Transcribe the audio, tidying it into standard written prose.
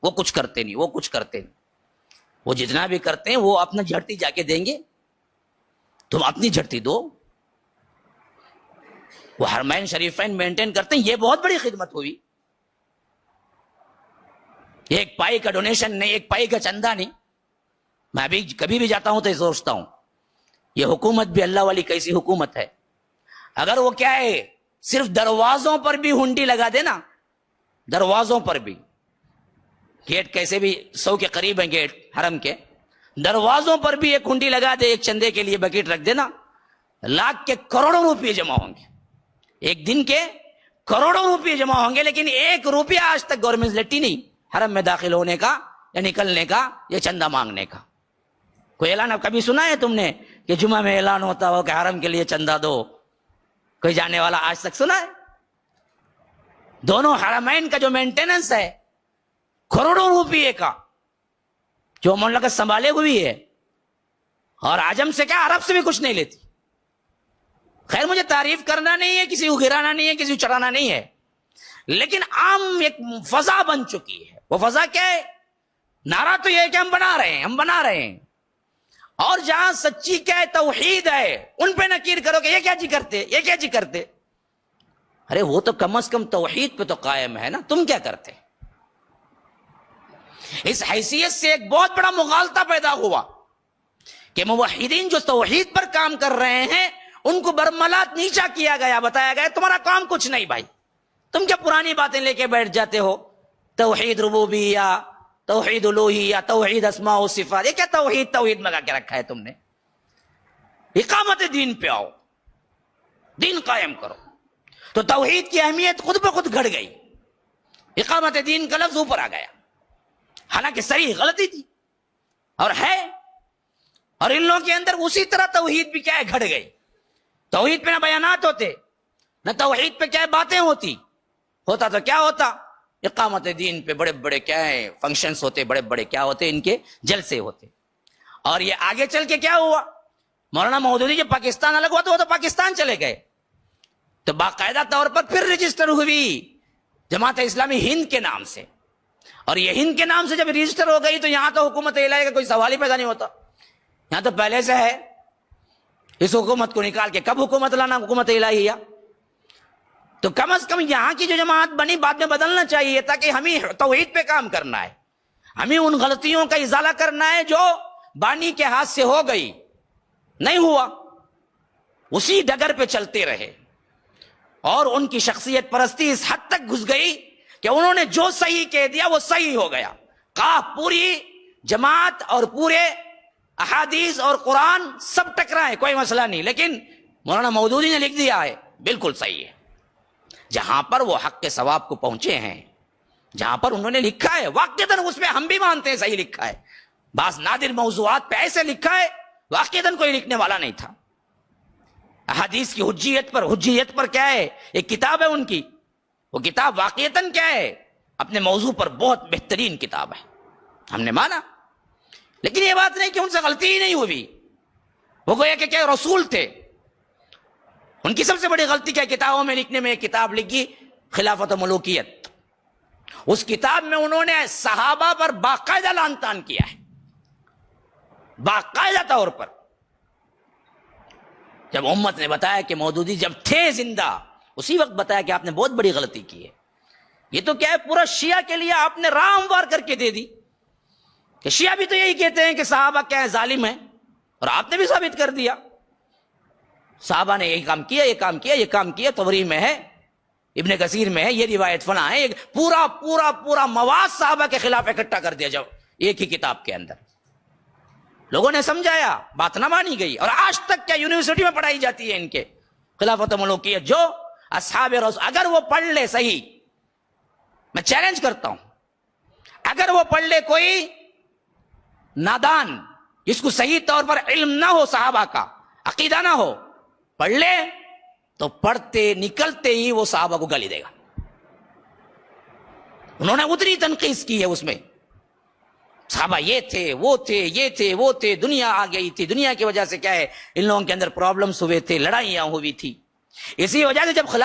وہ کچھ کرتے نہیں، وہ کچھ کرتے نہیں، وہ جتنا بھی کرتے ہیں وہ اپنا جھڑتی جا کے دیں گے، تم اپنی جھڑتی دو۔ وہ حرمین شریفین مینٹین کرتے ہیں، یہ بہت بڑی خدمت ہوئی۔ ایک پائی کا ڈونیشن نہیں، ایک پائی کا چندہ نہیں۔ میں ابھی کبھی بھی جاتا ہوں تو یہ سوچتا ہوں یہ حکومت بھی اللہ والی کیسی حکومت ہے۔ اگر وہ کیا ہے صرف دروازوں پر بھی ہنڈی لگا دے نا، دروازوں پر بھی، گیٹ کیسے بھی 100 کے قریب ہیں گیٹ حرم کے، دروازوں پر بھی ایک ہنڈی لگا دے، ایک چندے کے لیے بکیٹ رکھ دینا، لاکھ کے کروڑوں روپے جمع ہوں گے، ایک دن کے کروڑوں روپے جمع ہوں گے، لیکن 1 روپیہ آج تک گورنمنٹ لیتی نہیں حرم میں داخل ہونے کا یا نکلنے کا یا چندہ مانگنے کا۔ کوئی اعلان اب کبھی سنا ہے تم نے کہ جمعہ میں اعلان ہوتا ہو کہ حرم کے لیے چندہ دو؟ کوئی جانے والا آج تک سنا ہے؟ دونوں حرمین کا جو مینٹیننس ہے کروڑوں روپیے کا، جو مملکت سنبھالے ہوئی ہے، اور عجم سے کیا عرب سے بھی کچھ نہیں لیتی۔ خیر مجھے تعریف کرنا نہیں ہے، کسی کو گرانا نہیں ہے، کسی کو چڑھانا نہیں ہے، لیکن عام ایک فضا بن چکی ہے۔ وہ فضا کیا ہے؟ نعرہ تو یہ ہے کہ ہم بنا رہے ہیں، ہم بنا رہے ہیں، اور جہاں سچی کیا ہے توحید ہے ان پہ نکیر کرو کہ یہ کیا جی کرتے، یہ کیا جی کرتے۔ ارے وہ تو کم از کم توحید پہ تو قائم ہے نا، تم کیا کرتے؟ اس حیثیت سے ایک بہت بڑا مغالطہ پیدا ہوا کہ موحدین جو توحید پر کام کر رہے ہیں ان کو برملات نیچا کیا گیا، بتایا گیا تمہارا کام کچھ نہیں بھائی، تم کیا پرانی باتیں لے کے بیٹھ جاتے ہو، توحید ربوبیہ، توحید الوہیہ، توحید اسماء و صفات، یہ کیا توحید توحید لگا کے رکھا ہے تم نے؟ اقامت دین پہ آؤ، دین قائم کرو۔ تو توحید کی اہمیت خود بخود گھٹ گئی، اقامت دین کا لفظ اوپر آ گیا، حالانکہ صریح غلطی تھی اور ہے، اور ان لوگوں کے اندر اسی طرح توحید بھی کیا ہے گھٹ گئی۔ توحید پہ نہ بیانات ہوتے، نہ توحید پہ کیا باتیں ہوتی، ہوتا تو کیا ہوتا، اقامت دین پہ بڑے بڑے کیا ہے فنکشنز ہوتے، بڑے بڑے کیا ہوتے ان کے جلسے ہوتے۔ اور یہ آگے چل کے کیا ہوا، مولانا مودودی جب پاکستان الگ ہوا تو وہ تو پاکستان چلے گئے، تو باقاعدہ طور پر پھر رجسٹر ہوئی جماعت اسلامی ہند کے نام سے، اور یہ ہند کے نام سے جب رجسٹر ہو گئی تو یہاں تو حکومت الہیہ کا کوئی سوال ہی پیدا نہیں ہوتا، یہاں تو پہلے سے ہے۔ اس حکومت کو نکال کے کب حکومت لانا، حکومت الہیہ؟ تو کم از کم یہاں کی جو جماعت بنی بعد میں بدلنا چاہیے، تاکہ ہمیں توحید پہ کام کرنا ہے، ہمیں ان غلطیوں کا ازالہ کرنا ہے جو بانی کے ہاتھ سے ہو گئی، نہیں ہوا، اسی ڈگر پہ چلتے رہے، اور ان کی شخصیت پرستی اس حد تک گھس گئی کہ انہوں نے جو صحیح کہہ دیا وہ صحیح ہو گیا، پوری جماعت اور پورے احادیث اور قرآن سب ٹکرائے، کوئی مسئلہ نہیں، لیکن مولانا مودودی نے لکھ دیا ہے بالکل صحیح ہے۔ جہاں پر وہ حق کے ثواب کو پہنچے ہیں، جہاں پر انہوں نے لکھا ہے واقعتاً اس میں ہم بھی مانتے ہیں صحیح لکھا ہے، بعض نادر موضوعات پہ ایسے لکھا ہے واقعتاً کوئی لکھنے والا نہیں تھا۔ احادیث کی حجیت پر کیا ہے، ایک کتاب ہے ان کی، وہ کتاب واقعتاً کیا ہے اپنے موضوع پر بہت بہترین کتاب ہے، ہم نے مانا، لیکن یہ بات نہیں کہ ان سے غلطی ہی نہیں ہوئی، وہ گویا کہ کیا رسول تھے۔ ان کی سب سے بڑی غلطی کیا، کتابوں میں لکھنے میں ایک کتاب لکھی خلافت و ملوکیت، اس کتاب میں انہوں نے صحابہ پر باقاعدہ لعن طعن کیا ہے، باقاعدہ طور پر۔ جب امت نے بتایا کہ مودودی جب تھے زندہ اسی وقت بتایا کہ آپ نے بہت بڑی غلطی کی ہے، یہ تو کیا ہے پورا شیعہ کے لیے آپ نے راہ ہموار کر کے دے دی، کہ شیعہ بھی تو یہی کہتے ہیں کہ صحابہ کیا ہے ظالم ہیں، اور آپ نے بھی ثابت کر دیا صحابہ نے یہی کام کیا، یہ کام کیا، یہ کام کیا، طبری میں ہے، ابن کثیر میں ہے، یہ روایت فلاں ہے، پورا پورا پورا مواد صحابہ کے خلاف اکٹھا کر دیا جب ایک ہی کتاب کے اندر۔ لوگوں نے سمجھایا، بات نہ مانی گئی، اور آج تک کیا یونیورسٹی میں پڑھائی جاتی ہے ان کے خلافت و ملوکیت، جو اصحاب رسول، اگر وہ پڑھ لے صحیح، میں چیلنج کرتا ہوں، اگر وہ پڑھ لے کوئی نادان جس کو صحیح طور پر علم نہ ہو صحابہ کا، عقیدہ نہ ہو، پڑھ لے تو پڑھتے نکلتے ہی وہ صحابہ کو گالی دے گا۔ انہوں نے اتنی تنقید کی ہے اس میں، صحابہ یہ تھے، وہ تھے، یہ تھے، وہ تھے، دنیا آ گئی تھی، دنیا کی وجہ سے کیا ہے ان لوگوں کے اندر پرابلمز ہوئے تھے، لڑائیاں ہوئی تھی، اسی وجہ سے جب خلاف